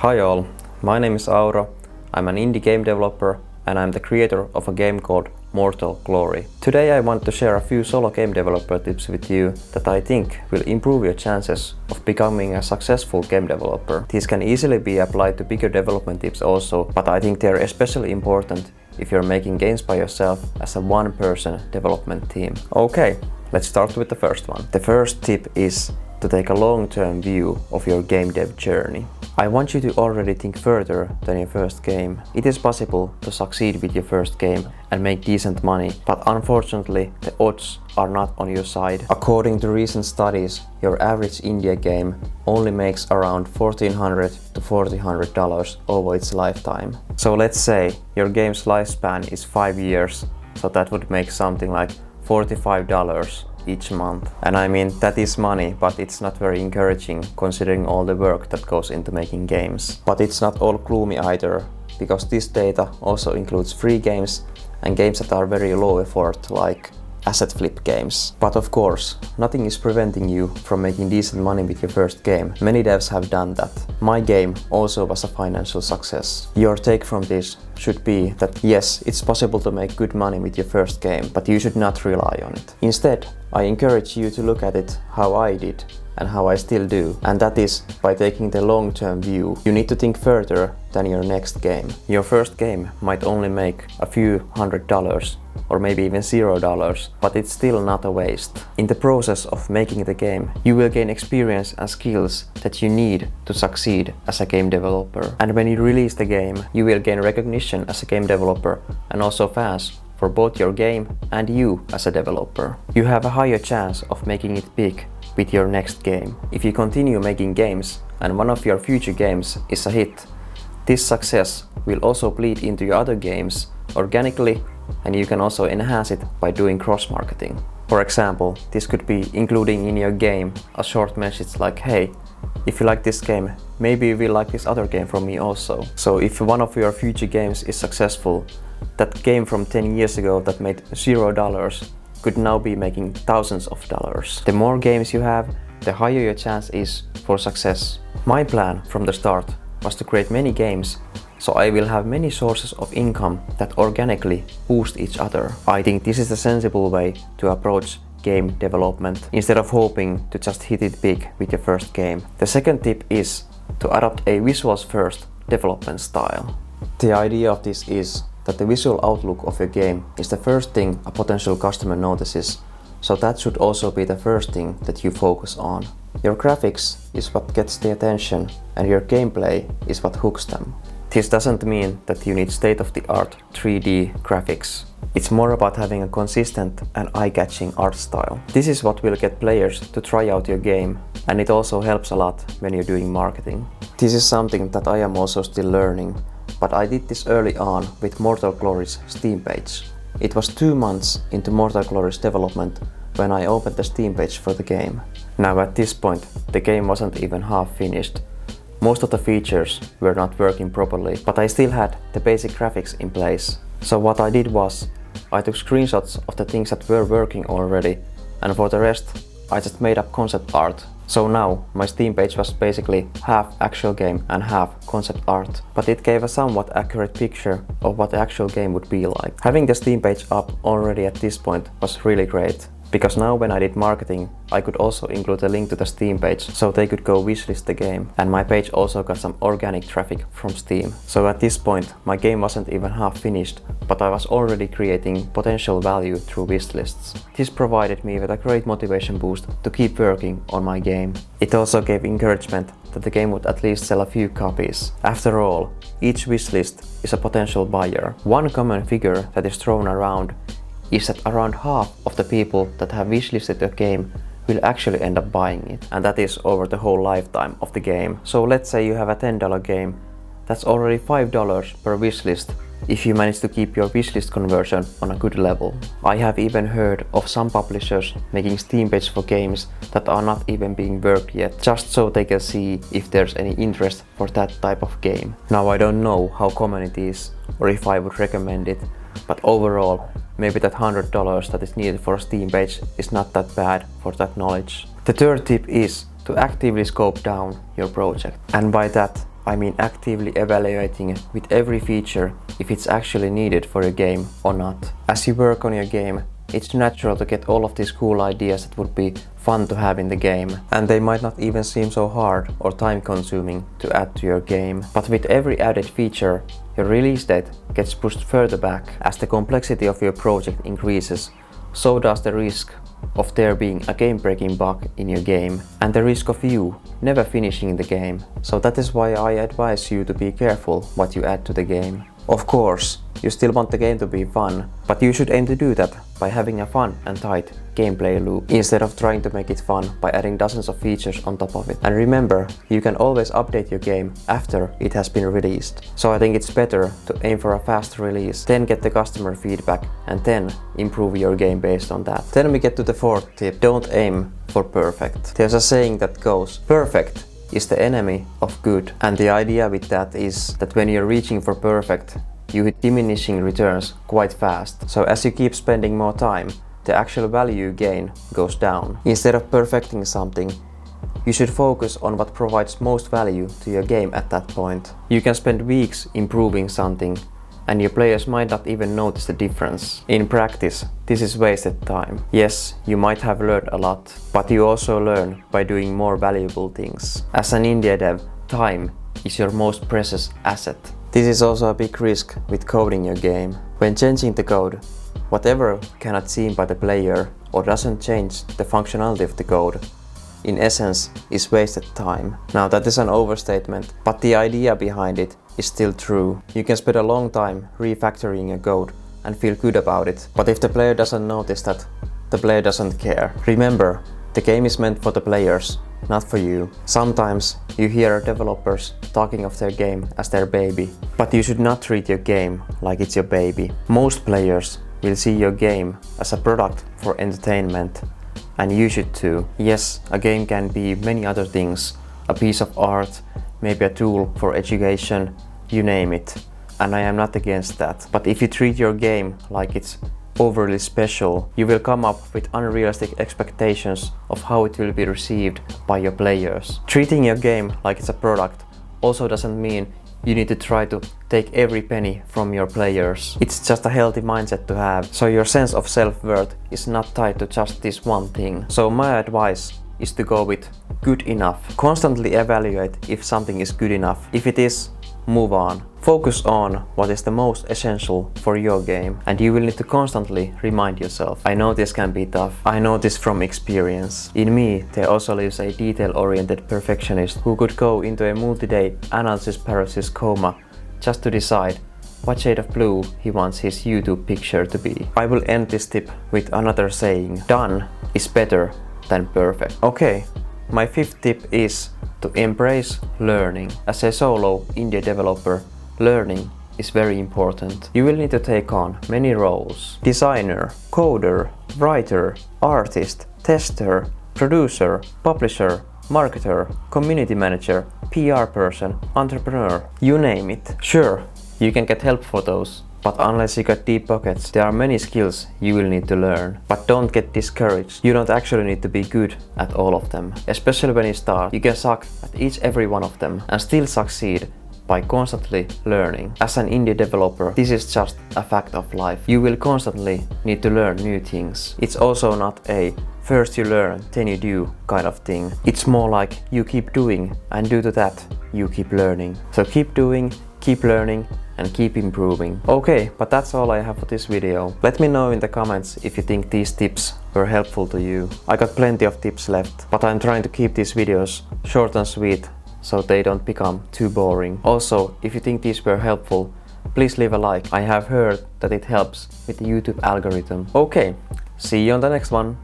Hi all, my name is Auro, I'm an indie game developer and I'm the creator of a game called Mortal Glory. Today I want to share a few solo game developer tips with you that I think will improve your chances of becoming a successful game developer. These can easily be applied to bigger development tips also, but I think they're especially important if you're making games by yourself as a one-person development team. Okay, let's start with the first one. The first tip is to take a long-term view of your game dev journey. I want you to already think further than your first game. It is possible to succeed with your first game and make decent money, but unfortunately the odds are not on your side. According to recent studies, your average indie game only makes around $1,400 to $1,400 over its lifetime. So let's say your game's lifespan is 5 years, so that would make something like $45 each month. And I mean, that is money, but it's not very encouraging considering all the work that goes into making games. But it's not all gloomy either, because this data also includes free games and games that are very low effort, like asset flip games. But of course, nothing is preventing you from making decent money with your first game. Many devs have done that. My game also was a financial success. Your take from this should be that yes, it's possible to make good money with your first game, but you should not rely on it. Instead, I encourage you to look at it how I did and how I still do, and that is by taking the long-term view. You need to think further than your next game. Your first game might only make a few $100 or maybe even $0, but it's still not a waste. In the process of making the game, you will gain experience and skills that you need to succeed as a game developer. And when you release the game, you will gain recognition as a game developer and also fans for both your game and you as a developer. You have a higher chance of making it big with your next game. If you continue making games and one of your future games is a hit, this success will also bleed into your other games organically, and you can also enhance it by doing cross-marketing. For example, this could be including in your game a short message like, hey, if you like this game, maybe you will like this other game from me also. So if one of your future games is successful, that game from 10 years ago that made $0 could now be making thousands of dollars. The more games you have, the higher your chance is for success. My plan from the start was to create many games, so I will have many sources of income that organically boost each other. I think this is a sensible way to approach game development instead of hoping to just hit it big with your first game. The second tip is to adopt a visuals first development style. The idea of this is that the visual outlook of your game is the first thing a potential customer notices, so that should also be the first thing that you focus on. Your graphics is what gets the attention and your gameplay is what hooks them. This doesn't mean that you need state-of-the-art 3D graphics. It's more about having a consistent and eye-catching art style. This is what will get players to try out your game, and it also helps a lot when you're doing marketing. This is something that I am also still learning, but I did this early on with Mortal Glory's Steam page. It was 2 months into Mortal Glory's development when I opened the Steam page for the game. Now at this point, the game wasn't even half finished. Most of the features were not working properly, but I still had the basic graphics in place. So what I did was, I took screenshots of the things that were working already, and for the rest, I just made up concept art. So now, my Steam page was basically half actual game and half concept art, but it gave a somewhat accurate picture of what the actual game would be like. Having the Steam page up already at this point was really great, because now when I did marketing, I could also include a link to the Steam page so they could go wishlist the game, and my page also got some organic traffic from Steam. So at this point, my game wasn't even half finished, but I was already creating potential value through wishlists. This provided me with a great motivation boost to keep working on my game. It also gave encouragement that the game would at least sell a few copies. After all, each wishlist is a potential buyer. One common figure that is thrown around is that around half of the people that have wishlisted a game will actually end up buying it, and that is over the whole lifetime of the game. So let's say you have a $10 game, that's already $5 per wishlist if you manage to keep your wishlist conversion on a good level. I have even heard of some publishers making Steam pages for games that are not even being worked yet, just so they can see if there's any interest for that type of game. Now I don't know how common it is or if I would recommend it, but overall, maybe that $100 that is needed for a Steam page is not that bad for that knowledge. The third tip is to actively scope down your project. And by that, I mean actively evaluating with every feature if it's actually needed for your game or not. As you work on your game, it's natural to get all of these cool ideas that would be fun to have in the game, and they might not even seem so hard or time consuming to add to your game. But with every added feature, your release date gets pushed further back. As the complexity of your project increases, so does the risk of there being a game-breaking bug in your game, and the risk of you never finishing the game. So that is why I advise you to be careful what you add to the game. Of course, you still want the game to be fun, but you should aim to do that by having a fun and tight gameplay loop, instead of trying to make it fun by adding dozens of features on top of it. And remember, you can always update your game after it has been released. So I think it's better to aim for a fast release, then get the customer feedback, and then improve your game based on that. Then we get to the fourth tip: don't aim for perfect. There's a saying that goes, perfect is the enemy of good. And the idea with that is that when you're reaching for perfect, you hit diminishing returns quite fast. So as you keep spending more time, the actual value you gain goes down. Instead of perfecting something, you should focus on what provides most value to your game at that point. You can spend weeks improving something, and your players might not even notice the difference. In practice, this is wasted time. Yes, you might have learned a lot, but you also learn by doing more valuable things. As an indie dev, time is your most precious asset. This is also a big risk with coding your game. When changing the code, whatever cannot seen by the player or doesn't change the functionality of the code, in essence, is wasted time. Now that is an overstatement, but the idea behind it is still true. You can spend a long time refactoring a code and feel good about it, but if the player doesn't notice that, the player doesn't care. Remember, the game is meant for the players, not for you. Sometimes you hear developers talking of their game as their baby, but you should not treat your game like it's your baby. Most players will see your game as a product for entertainment, and you should too. Yes, a game can be many other things, a piece of art, maybe a tool for education, you name it, and I am not against that. But if you treat your game like it's overly special, you will come up with unrealistic expectations of how it will be received by your players. Treating your game like it's a product also doesn't mean you need to try to take every penny from your players. It's just a healthy mindset to have, so your sense of self-worth is not tied to just this one thing. So my advice is to go with good enough. Constantly evaluate if something is good enough. If it is, move on. Focus on what is the most essential for your game, and you will need to constantly remind yourself. I know this can be tough. I know this from experience. In me, there also lives a detail-oriented perfectionist who could go into a multi-day analysis paralysis coma just to decide what shade of blue he wants his YouTube picture to be. I will end this tip with another saying: done is better than perfect. Okay, my fifth tip is to embrace learning. As a solo indie developer, learning is very important. You will need to take on many roles: designer, coder, writer, artist, tester, producer, publisher, marketer, community manager, PR person, entrepreneur, you name it. Sure, you can get help for those, but unless you got deep pockets, there are many skills you will need to learn. But don't get discouraged. You don't actually need to be good at all of them. Especially when you start, you can suck at every one of them and still succeed by constantly learning. As an indie developer, this is just a fact of life. You will constantly need to learn new things. It's also not a first you learn, then you do kind of thing. It's more like you keep doing, and due to that, you keep learning. So keep doing, keep learning, and keep improving. Okay, but that's all I have for this video. Let me know in the comments if you think these tips were helpful to you. I got plenty of tips left, but I'm trying to keep these videos short and sweet so they don't become too boring. Also, if you think these were helpful, please leave a like. I have heard that it helps with the YouTube algorithm. Okay, see you on the next one.